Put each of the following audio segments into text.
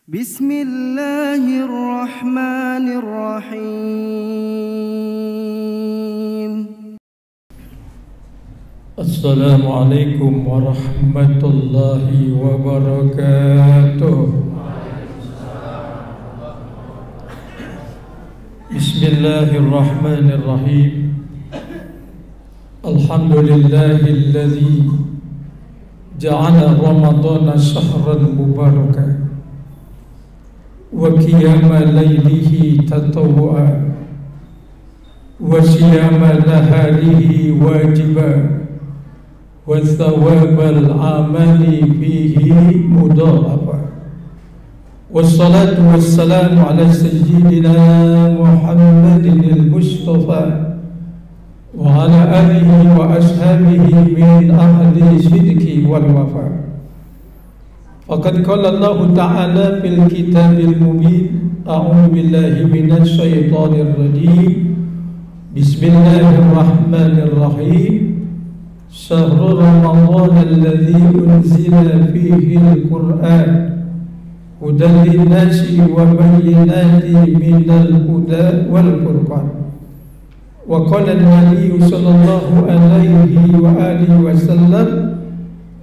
Bismillahirrahmanirrahim. Assalamualaikum warahmatullahi wabarakatuh. Bismillahirrahmanirrahim. Alhamdulillahilladzi ja'ala Ramadana shahran mubarakan wa qiyama laylihi tatawwa wa siyama naharihi wajiban wa thawabal amali fihi mudha'afa. Wassalatu wassalamu ala sayyidina Muhammadin al-Mustafa wa ala alihi wa ashabihi min ahli sidqi wal wafa. Faqad qala Allah ta'ala fil kitabil mubin, a'udzu billahi minasy syaithanir rajim. Bismillahirrahmanirrahim. Syahrul Ramadan alladzi unzila fihi al-Qur'an hudan lin-nasi wa bayyinatin minal huda wal furqan. Wa qala an-nabiy sallallahu alaihi wa alihi wasallam,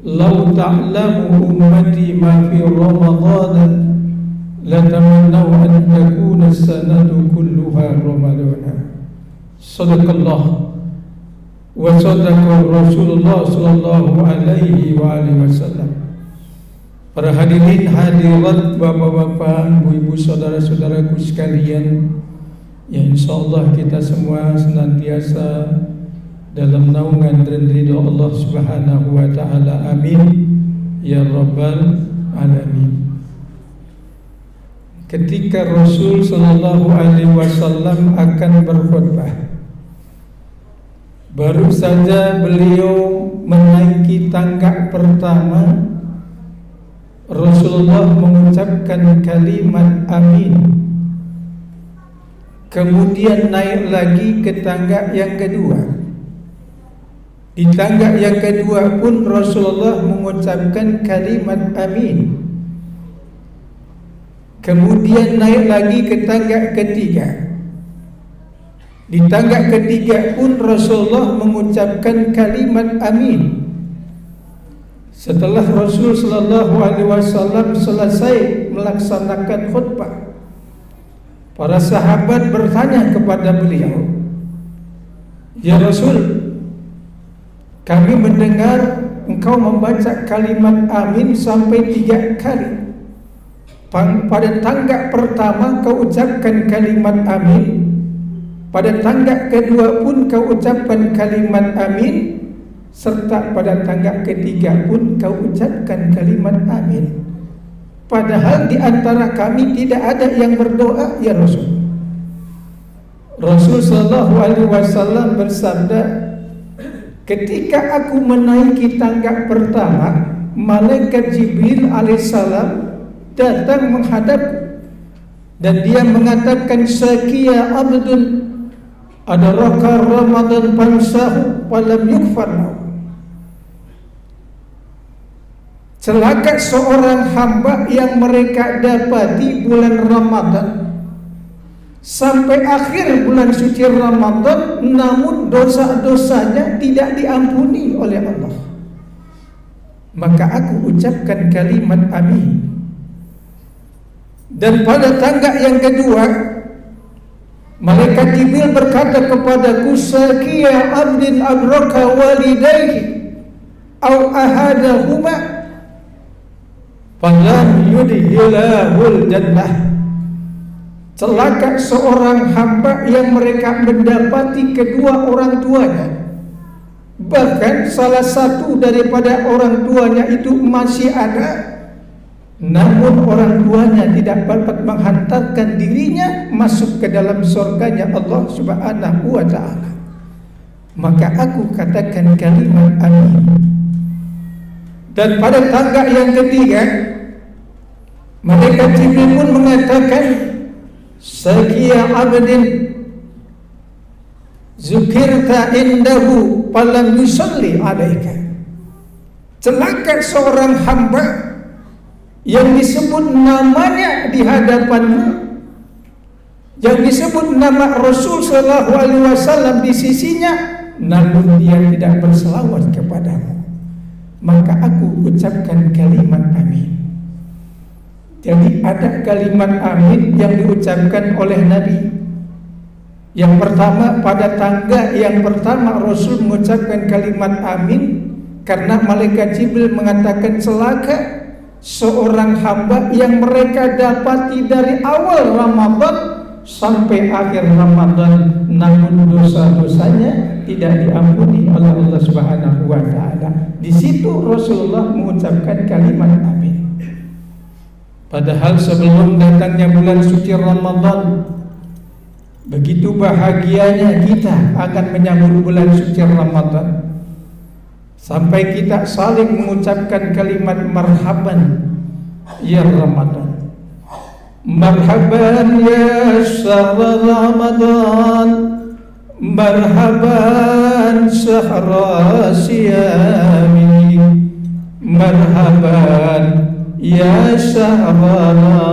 law ta'lamu ummati ma fi Ramadan latamannaw an takuna as-sanatu kulluha Ramadana. Sadaqallah wa sadaqa Rasulullah sallallahu alaihi wa alihi wasallam. Para hadirin hadirat, bapak-bapak, ibu-ibu, saudara-saudaraku sekalian, yang insyaallah kita semua senantiasa dalam naungan dan ridha Allah Subhanahu wa taala. Amin ya rabbal alamin. Ketika Rasul sallallahu alaihi wasallam akan berkhutbah, baru saja beliau menaiki tangga pertama, Rasulullah mengucapkan kalimat amin. Kemudian naik lagi ke tangga yang kedua. Di tangga yang kedua pun Rasulullah mengucapkan kalimat amin. Kemudian naik lagi ke tangga ketiga. Di tangga ketiga pun Rasulullah mengucapkan kalimat amin. Setelah Rasul sallallahu alaihi wasallam selesai melaksanakan khutbah, para sahabat bertanya kepada beliau, "Ya Rasul, kami mendengar engkau membaca kalimat amin sampai 3 kali. Pada tangga pertama kau ucapkan kalimat amin, pada tangga kedua pun kau ucapkan kalimat amin, serta pada tangga ketiga pun kau ucapkan kalimat amin. Padahal di antara kami tidak ada yang berdoa, ya Rasul." Rasul sallallahu alaihi wasallam bersabda, "Ketika aku menaiki tangga pertama, malaikat Jibril alaihissalam datang menghadapku dan dia mengatakan, Sakia abdun adraka Ramadan fansahu falam yughfar lahu." Celaka seorang hamba yang mereka dapati bulan Ramadan sampai akhir bulan suci Ramadan, namun dosa-dosanya tidak diampuni oleh Allah. Maka aku ucapkan kalimat amin. Dan pada tangga yang kedua, malaikat Jibril berkata kepadaku, Sakia abdin adraka walidayhi au ahadahuma falam yudhilahul jannah. Celaka seorang hamba yang mereka mendapati kedua orang tuanya, bahkan salah satu daripada orang tuanya itu masih ada, namun orang tuanya tidak dapat menghantarkan dirinya masuk ke dalam surganya Allah Subhanahu wa ta'ala. Maka aku katakan kalimat amin. Dan pada tangga yang ketiga, malaikat Jibril pun mengatakan, Sakia abdin zukirta indahu falam yusalli alaika. Celaka seorang hamba yang disebut namanya di hadapanmu, yang disebut nama Rasul sallallahu alaihi wasallam di sisinya, namun dia tidak berselawat kepadamu, maka aku ucapkan kalimat amin. Jadi ada kalimat amin yang diucapkan oleh Nabi. Yang pertama, pada tangga yang pertama Rasul mengucapkan kalimat amin karena malaikat Jibril mengatakan celaka seorang hamba yang mereka dapati dari awal Ramadan sampai akhir Ramadan, namun dosa-dosanya tidak diampuni oleh Allah Subhanahu wa taala. Di situ Rasulullah mengucapkan kalimat amin. Padahal sebelum datangnya bulan suci Ramadan, begitu bahagianya kita akan menyambut bulan suci Ramadan, sampai kita saling mengucapkan kalimat marhaban ya Ramadan. Marhaban ya syahr Ramadan, marhaban syahr siyami, marhaban ya syahr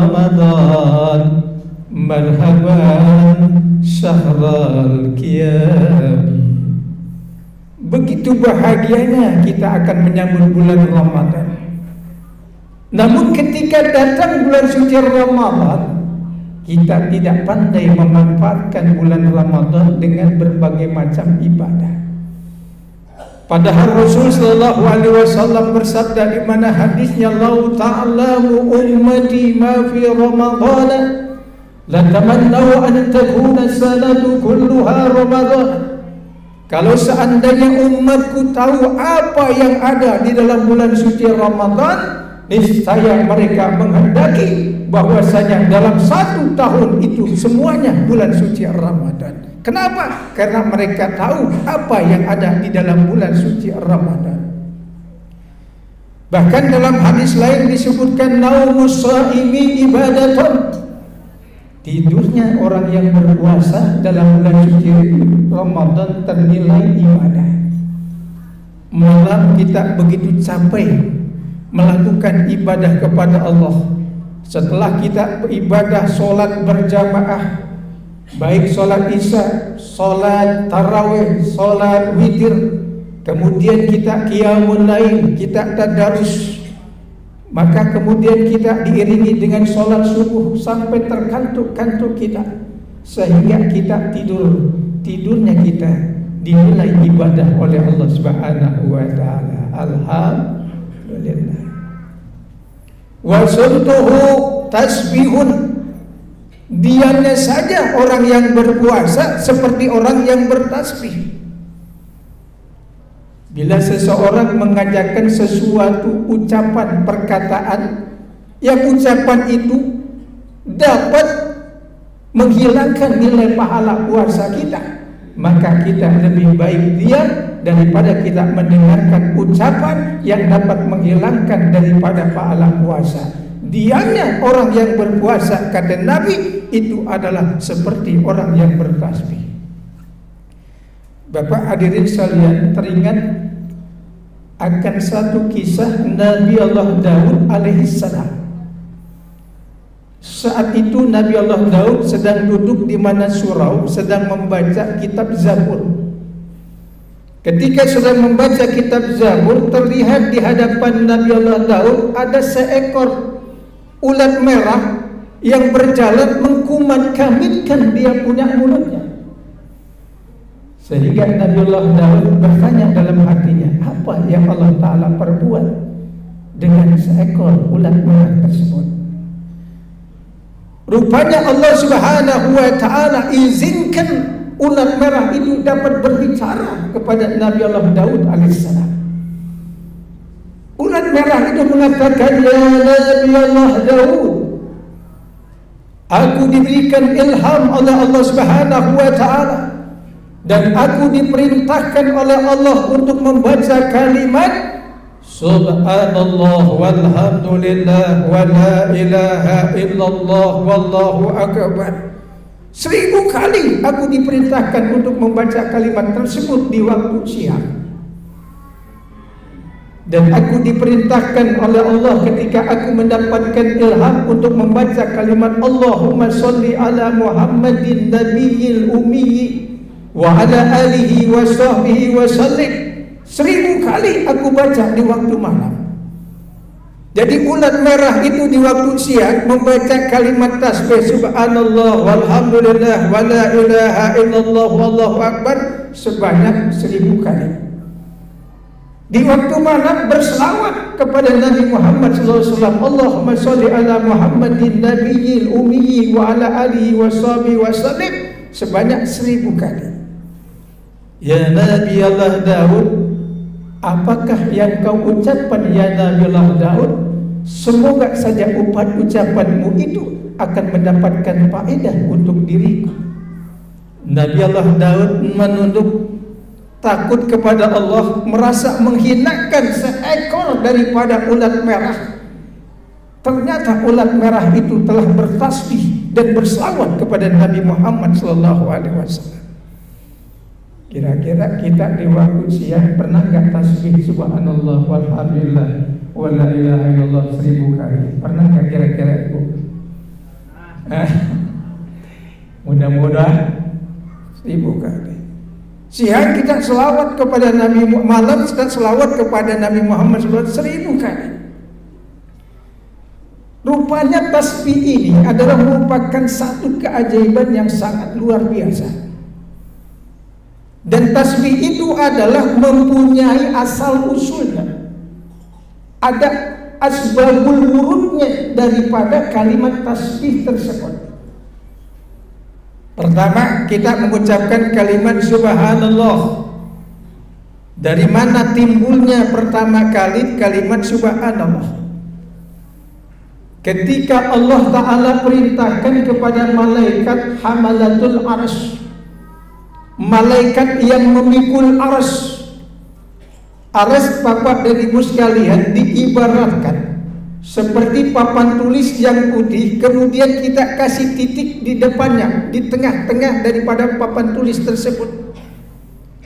Ramadan, marhaban syahrul qiyami. Begitu bahagianya kita akan menyambut bulan Ramadan. Namun ketika datang bulan suci Ramadan, kita tidak pandai memanfaatkan bulan Ramadan dengan berbagai macam ibadah. Padahal Rasul sallallahu alaihi wasallam bersabda di mana hadisnya, "Lau ta'lamu ummati ma fi Ramadan, la tamannau an takuna sanatu kulluha Ramadan." Kalau seandainya umatku tahu apa yang ada di dalam bulan suci Ramadan, niscaya mereka menghendaki bahwasanya dalam satu tahun itu semuanya bulan suci Ramadan. Kenapa? Karena mereka tahu apa yang ada di dalam bulan suci Ramadan. Bahkan dalam hadis lain disebutkan, naumus shaimi ibadatun. Tidurnya orang yang berpuasa dalam bulan suci Ramadan ternilai ibadah. Malam kita begitu capek melakukan ibadah kepada Allah. Setelah kita beribadah solat berjamaah, baik solat isya, solat tarawih, solat witir, kemudian kita qiyamul lail, kita tadarus, maka kemudian kita diiringi dengan solat subuh sampai terkantuk-kantuk kita, sehingga kita tidurnya kita dinilai ibadah oleh Allah Subhanahu wa taala. Alhamdulillah. Wa suntuhu tasbihun. Diamnya saja orang yang berpuasa seperti orang yang bertasbih. Bila seseorang mengajarkan sesuatu ucapan perkataan yang ucapan itu dapat menghilangkan nilai pahala puasa kita, maka kita lebih baik diam daripada kita mendengarkan ucapan yang dapat menghilangkan daripada pahala puasa. Diamnya orang yang berpuasa, kata Nabi, itu adalah seperti orang yang bertasbih. Bapak hadirin sekalian, teringat akan satu kisah Nabi Allah Daud alaihissalam. Saat itu Nabi Allah Daud sedang duduk di mana surau, sedang membaca kitab Zabur. Ketika sedang membaca kitab Zabur, terlihat di hadapan Nabi Allah Daud ada seekor ulat merah yang berjalan mengkumat-kamitkan dia punya mulutnya. Sehingga Nabi Allah Daud bertanya dalam hatinya, apa yang Allah Ta'ala perbuat dengan seekor ulat merah tersebut? Rupanya Allah Subhanahu wa Ta'ala izinkan ulat merah itu dapat berbicara kepada Nabi Allah Daud alaihissalam. Ulat merah itu mengatakan, ya Nabi Allah Daud, aku diberikan ilham oleh Allah Subhanahu wa Ta'ala, dan aku diperintahkan oleh Allah untuk membaca kalimat Subhanallah walhamdulillah wa la ilaha illallah wallahu akbar. 1000 kali aku diperintahkan untuk membaca kalimat tersebut di waktu siang. Dan aku diperintahkan oleh Allah ketika aku mendapatkan ilham untuk membaca kalimat Allahumma sholli ala Muhammadin nabiyil ummi wa ala alihi wa sahbihi wa sallim. 1000 kali aku baca di waktu malam. Jadi ulat merah itu di waktu siang membaca kalimat tasbih subhanallah walhamdulillah wa la ilaha illallah wallahu akbar sebanyak 1000 kali. Di waktu malam berselawat kepada Nabi Muhammad SAW. Allahumma sholli ala Muhammadin nabiyil ummi wa ala alihi wa sahbihi wa sallim sebanyak 1000 kali. Ya Nabi Allah Daud, apakah yang kau ucapkan ya Nabi Allah Daud? Semoga saja ucapanmu itu akan mendapatkan faedah untuk diriku. Nabi Allah Daud menunduk, takut kepada Allah, merasa menghinakan seekor daripada ulat merah. Ternyata ulat merah itu telah bertasbih dan bersalawat kepada Nabi Muhammad SAW. Kira-kira kita di waktu siang pernah nggak tasbih subhanallah walhamdulillah wa la ilaha illallah 1000 kali? Pernah nggak kira-kira Ibu? Mudah-mudahan 1000 kali. Siang kita selawat kepada Nabi, malam kita selawat kepada Nabi Muhammad SAW 1000 kali. Rupanya tasbih ini adalah merupakan satu keajaiban yang sangat luar biasa. Dan tasbih itu adalah mempunyai asal usulnya. Ada asbabul wurudnya daripada kalimat tasbih tersebut. Pertama, kita mengucapkan kalimat subhanallah. Dari mana timbulnya pertama kali kalimat subhanallah? Ketika Allah Ta'ala perintahkan kepada malaikat hamalatul arsy, malaikat yang memikul arsy. Arsy, Bapak dan Ibu sekalian, diibaratkan seperti papan tulis yang putih, kemudian kita kasih titik di depannya, di tengah-tengah daripada papan tulis tersebut.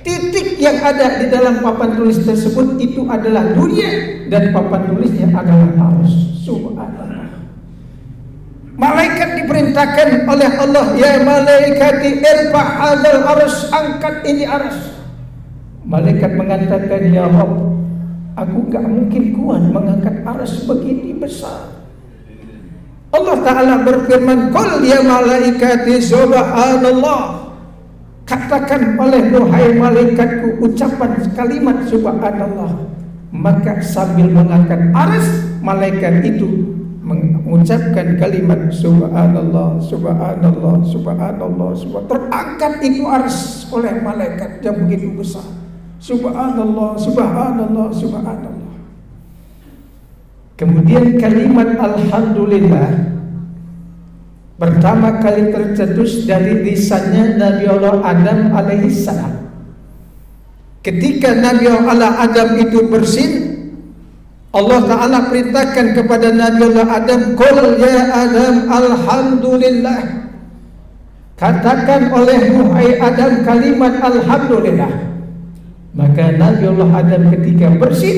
Titik yang ada di dalam papan tulis tersebut itu adalah dunia, dan papan tulisnya adalah arsy. Subhanallah. Malaikat diperintahkan oleh Allah, ya malaikati irfa hadzal arsy, angkat ini arsy. Malaikat mengatakan, ya Rabb, aku gak mungkin kuat mengangkat arsy begini besar. Allah Ta'ala berfirman, qul ya malaikati subhanallah. Katakan oleh wahai malaikatku ucapan kalimat subhanallah. Maka sambil mengangkat arsy, malaikat itu mengucapkan kalimat subhanallah, subhanallah, subhanallah, subhanallah. Terangkat itu arsy oleh malaikat yang begitu besar. Subhanallah, subhanallah, subhanallah. Kemudian kalimat alhamdulillah pertama kali tercetus dari lisannya Nabi Allah Adam alaihissalam. Ketika Nabi Allah Adam itu bersin, Allah Ta'ala perintahkan kepada Nabi Allah Adam, qul ya Adam alhamdulillah. Katakan oleh wahai Adam kalimat alhamdulillah. Maka Nabi Allah Adam ketika bersin,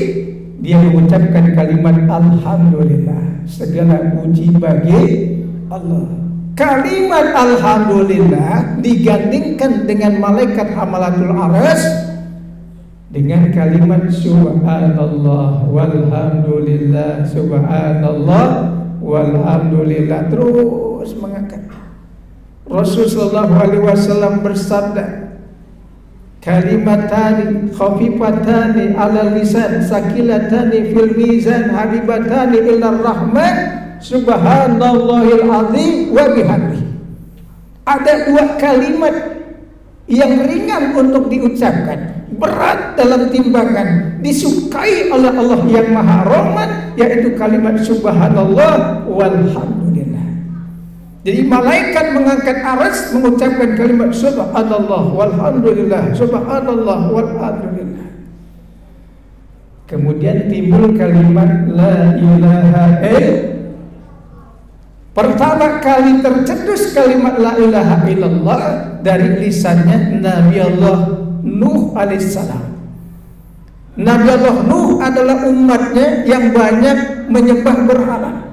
dia mengucapkan kalimat alhamdulillah. Segala puji bagi Allah. Kalimat alhamdulillah digandingkan dengan malaikat hamalatul arsy dengan kalimat subhanallah walhamdulillah, subhanallah walhamdulillah, terus mengangkat. Rasulullah SAW bersabda, kalimatani khafifatani ala lisan sakilatani fil mizan habibatani ila rahman subhanallahil azim wa bihamdihi. Ada 2 kalimat yang ringan untuk diucapkan, berat dalam timbangan, disukai oleh Allah yang Maha Rahman, yaitu kalimat subhanallah walhamdulillah. Jadi malaikat mengangkat arsy mengucapkan kalimat subhanallah walhamdulillah, subhanallah walhamdulillah. Kemudian timbul kalimat la ilaha illallah. Pertama kali tercetus kalimat la ilaha illallah dari lisannya Nabi Allah Nuh alaihissalam. Nabi Allah Nuh adalah umatnya yang banyak menyembah berhala.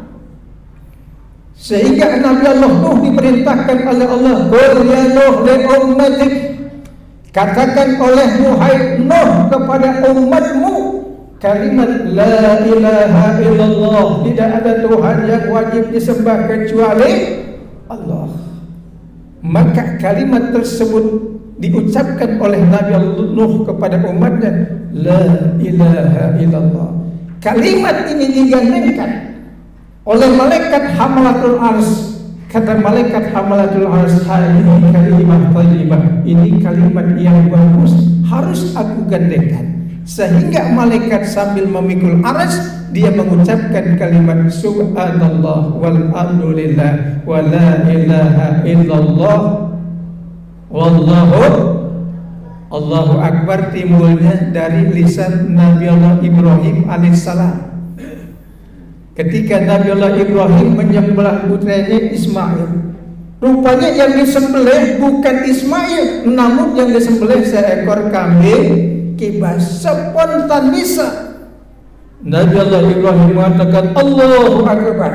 Sehingga Nabi Allah Nuh diperintahkan oleh Allah, "Qul ya Nuh li ummatik." Katakan oleh Nuh kepada umatmu kalimat la ilaha illallah, tidak ada Tuhan yang wajib disembah kecuali Allah. Maka kalimat tersebut diucapkan oleh Nabi Allah Nuh kepada umatnya, la ilaha illallah. Kalimat ini digandengkan oleh malaikat hamalatul ars. Kata malaikat hamalatul ars, ini kalimat thayyibah, ini kalimat yang bagus, harus aku gandengkan. Sehingga malaikat sambil memikul ars, dia mengucapkan kalimat subhanallah walhamdulillah wa la ilaha illallah Allahu Akbar, timbulnya dari lisan Nabi Allah Ibrahim alaihissalam. Ketika Nabi Allah Ibrahim menyembelih putranya Ismail, rupanya yang disembelih bukan Ismail, namun yang disembelih seekor kambing kibas. Spontan bisa Nabi Allah Ibrahim mengatakan Allahu Akbar,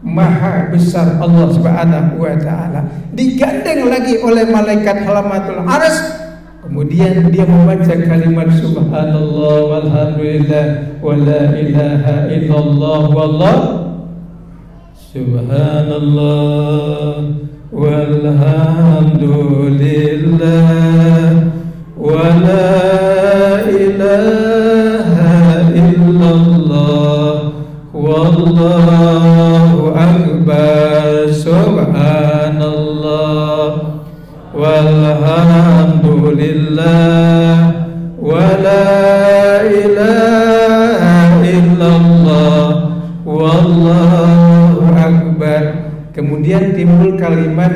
Maha besar Allah Subhanahu wa taala. Digandeng lagi oleh malaikat halamatul arsy. Kemudian dia membaca kalimat subhanallah walhamdulillah wa la ilaha illallah wallah subhanallah walhamdulillah wa la ilaha illallah wallahu akbar subhanallah walhamdulillah wa la ilaha illallah wallahu akbar. Kemudian timbul kalimat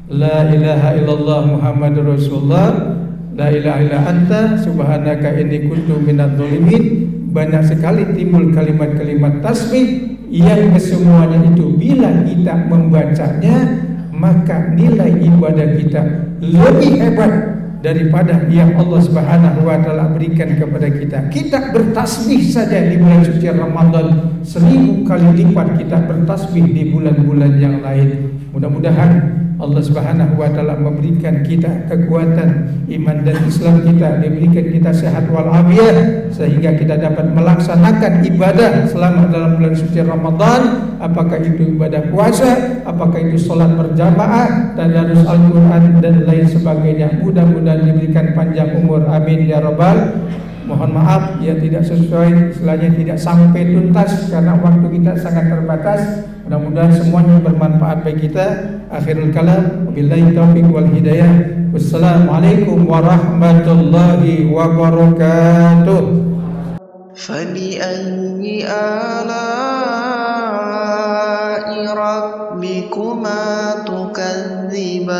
la ilaha illallah Muhammadur Rasulullah, la ilaha illa anta subhanaka inni kuntu minadz dzalimin. Banyak sekali timbul kalimat-kalimat tasbih yang kesemuanya itu bila kita membacanya, maka nilai ibadah kita lebih hebat daripada yang Allah Subhanahu wa taala berikan kepada kita. Kita bertasbih saja di bulan suci Ramadan 1000 kali lipat kita bertasbih di bulan-bulan yang lain. Mudah-mudahan Allah Subhanahu wa taala memberikan kita kekuatan iman dan Islam kita, diberikan kita sehat walafiat sehingga kita dapat melaksanakan ibadah selama dalam bulan suci Ramadan, apakah itu ibadah puasa, apakah itu sholat berjamaah, tadarus Al-Qur'an dan lain sebagainya. Mudah-mudahan diberikan panjang umur, amin ya rabbal. Mohon maaf ya tidak sesuai, istilahnya tidak sampai tuntas karena waktu kita sangat terbatas. Mudah-mudahan semuanya bermanfaat bagi kita. Akhirul kalam, wabillahi taufiq wal hidayah. Wassalamualaikum warahmatullahi wabarakatuh. فبأي آلاء ربكما تكذبان